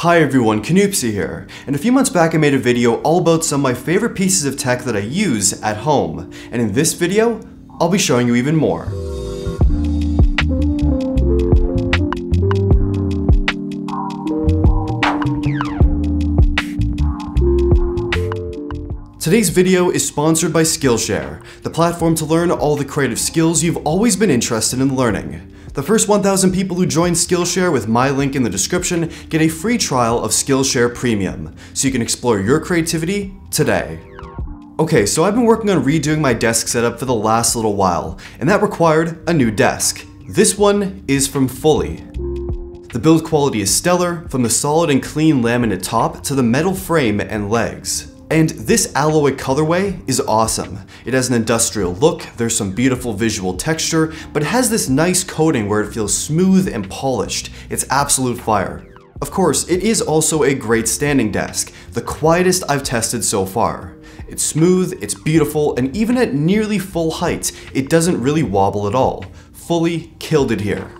Hi everyone, Canoopsy here, and a few months back I made a video all about some of my favorite pieces of tech that I use at home, and in this video, I'll be showing you even more. Today's video is sponsored by Skillshare, the platform to learn all the creative skills you've always been interested in learning. The first 1,000 people who join Skillshare with my link in the description get a free trial of Skillshare Premium, so you can explore your creativity today. Okay, so I've been working on redoing my desk setup for the last little while, and that required a new desk. This one is from Fully. The build quality is stellar, from the solid and clean laminate top to the metal frame and legs. And this alloy colorway is awesome. It has an industrial look, there's some beautiful visual texture, but it has this nice coating where it feels smooth and polished. It's absolute fire. Of course, it is also a great standing desk, the quietest I've tested so far. It's smooth, it's beautiful, and even at nearly full height, it doesn't really wobble at all. Fully killed it here.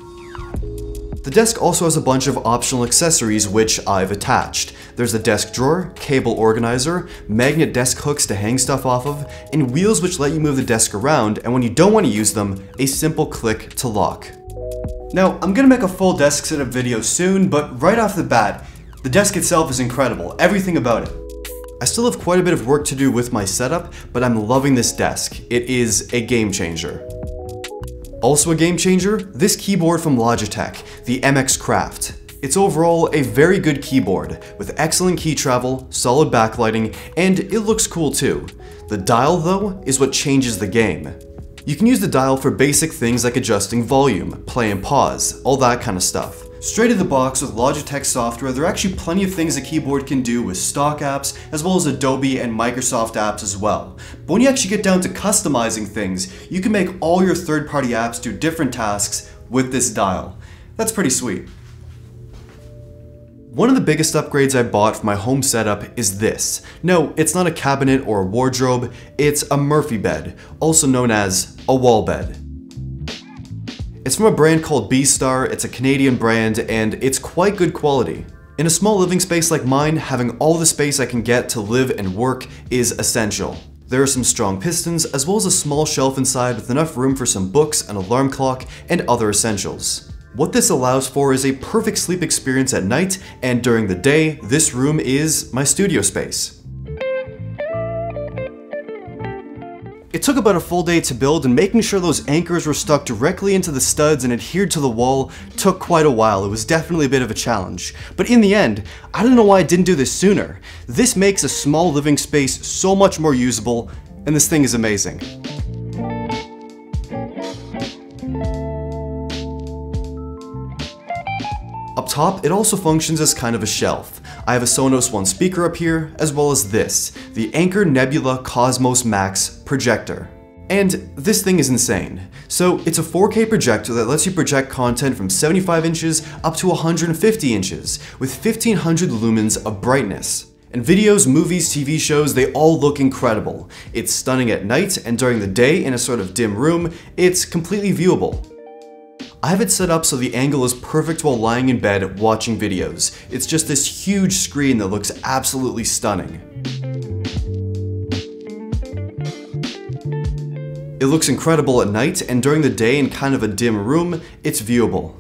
The desk also has a bunch of optional accessories which I've attached. There's a desk drawer, cable organizer, magnet desk hooks to hang stuff off of, and wheels which let you move the desk around, and when you don't want to use them, a simple click to lock. Now, I'm gonna make a full desk setup video soon, but right off the bat, the desk itself is incredible, everything about it. I still have quite a bit of work to do with my setup, but I'm loving this desk. It is a game changer. Also a game changer, this keyboard from Logitech, the MX Craft. It's overall a very good keyboard, with excellent key travel, solid backlighting, and it looks cool too. The dial though, is what changes the game. You can use the dial for basic things like adjusting volume, play and pause, all that kind of stuff. Straight in the box with Logitech software, there are actually plenty of things a keyboard can do with stock apps, as well as Adobe and Microsoft apps as well. But when you actually get down to customizing things, you can make all your third-party apps do different tasks with this dial. That's pretty sweet. One of the biggest upgrades I bought for my home setup is this. No, it's not a cabinet or a wardrobe, it's a Murphy bed, also known as a wall bed. It's from a brand called Bestar, it's a Canadian brand, and it's quite good quality. In a small living space like mine, having all the space I can get to live and work is essential. There are some strong pistons, as well as a small shelf inside with enough room for some books, an alarm clock, and other essentials. What this allows for is a perfect sleep experience at night, and during the day, this room is my studio space. It took about a full day to build, and making sure those anchors were stuck directly into the studs and adhered to the wall took quite a while. It was definitely a bit of a challenge. But in the end, I don't know why I didn't do this sooner. This makes a small living space so much more usable, and this thing is amazing. Up top, it also functions as kind of a shelf. I have a Sonos One speaker up here, as well as this, the Anker Nebula Cosmos Max Projector. And this thing is insane. So it's a 4K projector that lets you project content from 75 inches up to 150 inches, with 1500 lumens of brightness. And videos, movies, TV shows, they all look incredible. It's stunning at night, and during the day in a sort of dim room, it's completely viewable. I have it set up so the angle is perfect while lying in bed watching videos. It's just this huge screen that looks absolutely stunning. It looks incredible at night, and during the day in kind of a dim room, it's viewable.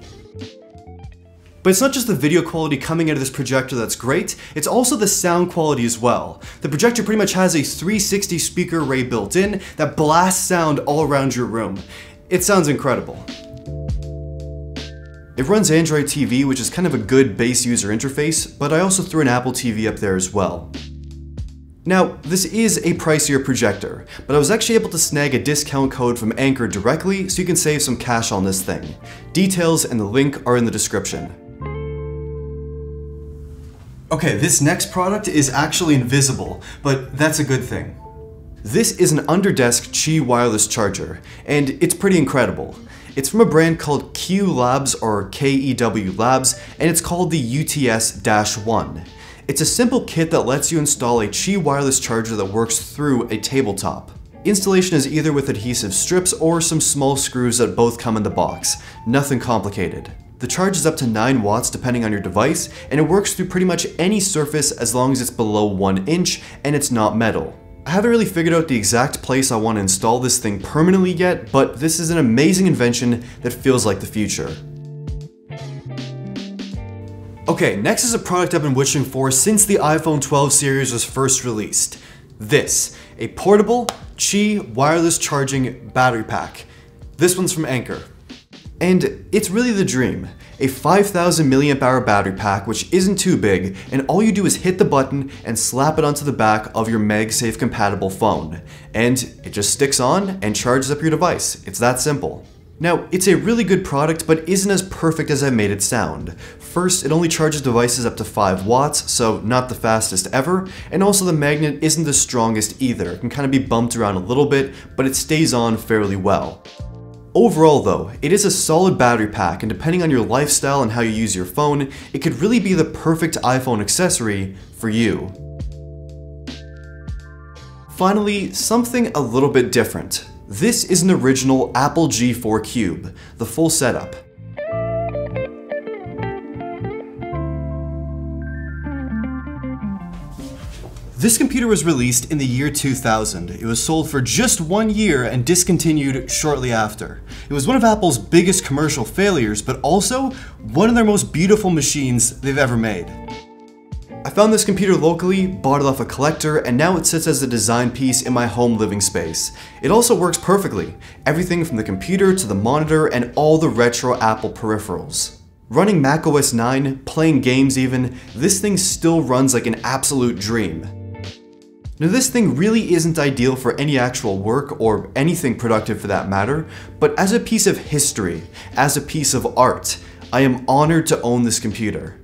But it's not just the video quality coming out of this projector that's great, it's also the sound quality as well. The projector pretty much has a 360 speaker array built in that blasts sound all around your room. It sounds incredible. It runs Android TV, which is kind of a good base user interface, but I also threw an Apple TV up there as well. Now, this is a pricier projector, but I was actually able to snag a discount code from Anker directly, so you can save some cash on this thing. Details and the link are in the description. Okay, this next product is actually invisible, but that's a good thing. This is an underdesk Qi wireless charger, and it's pretty incredible. It's from a brand called Q Labs or KEW Labs, and it's called the UTS-1. It's a simple kit that lets you install a Qi wireless charger that works through a tabletop. Installation is either with adhesive strips or some small screws that both come in the box. Nothing complicated. The charge is up to 9 watts depending on your device, and it works through pretty much any surface as long as it's below 1 inch and it's not metal. I haven't really figured out the exact place I want to install this thing permanently yet, but this is an amazing invention that feels like the future. Okay, next is a product I've been wishing for since the iPhone 12 series was first released. This, a portable Qi wireless charging battery pack. This one's from Anker. And it's really the dream. A 5000 mAh battery pack which isn't too big, and all you do is hit the button and slap it onto the back of your Magsafe compatible phone. And it just sticks on and charges up your device. It's that simple. Now, it's a really good product, but isn't as perfect as I made it sound. First, it only charges devices up to 5 watts, so not the fastest ever, and also the magnet isn't the strongest either. It can kind of be bumped around a little bit, but it stays on fairly well. Overall though, it is a solid battery pack, and depending on your lifestyle and how you use your phone, it could really be the perfect iPhone accessory for you. Finally, something a little bit different. This is an original Apple G4 Cube, the full setup. This computer was released in the year 2000. It was sold for just 1 year and discontinued shortly after. It was one of Apple's biggest commercial failures, but also one of their most beautiful machines they've ever made. I found this computer locally, bought it off a collector, and now it sits as a design piece in my home living space. It also works perfectly. Everything from the computer to the monitor and all the retro Apple peripherals. Running macOS 9, playing games even, this thing still runs like an absolute dream. Now this thing really isn't ideal for any actual work or anything productive for that matter, but as a piece of history, as a piece of art, I am honored to own this computer.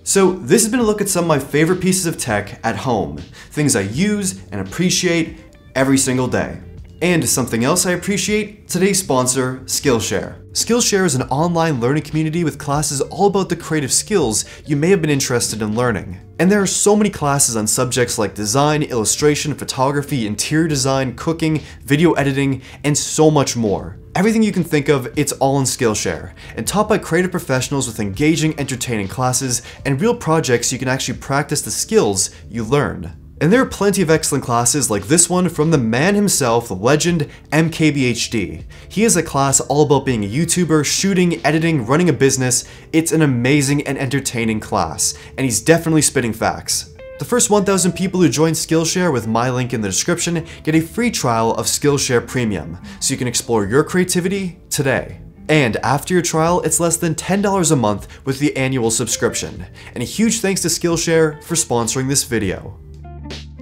So this has been a look at some of my favorite pieces of tech at home, things I use and appreciate every single day. And something else I appreciate, today's sponsor, Skillshare. Skillshare is an online learning community with classes all about the creative skills you may have been interested in learning. And there are so many classes on subjects like design, illustration, photography, interior design, cooking, video editing, and so much more. Everything you can think of, it's all in Skillshare, and taught by creative professionals with engaging, entertaining classes and real projects you can actually practice the skills you learned. And there are plenty of excellent classes like this one from the man himself, the legend MKBHD. He has a class all about being a YouTuber, shooting, editing, running a business. It's an amazing and entertaining class, and he's definitely spitting facts. The first 1,000 people who join Skillshare with my link in the description get a free trial of Skillshare Premium, so you can explore your creativity today. And after your trial, it's less than $10 a month with the annual subscription. And a huge thanks to Skillshare for sponsoring this video.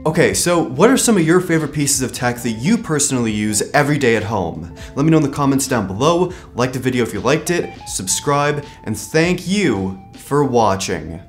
Okay, so what are some of your favorite pieces of tech that you personally use every day at home? Let me know in the comments down below, like the video if you liked it, subscribe, and thank you for watching.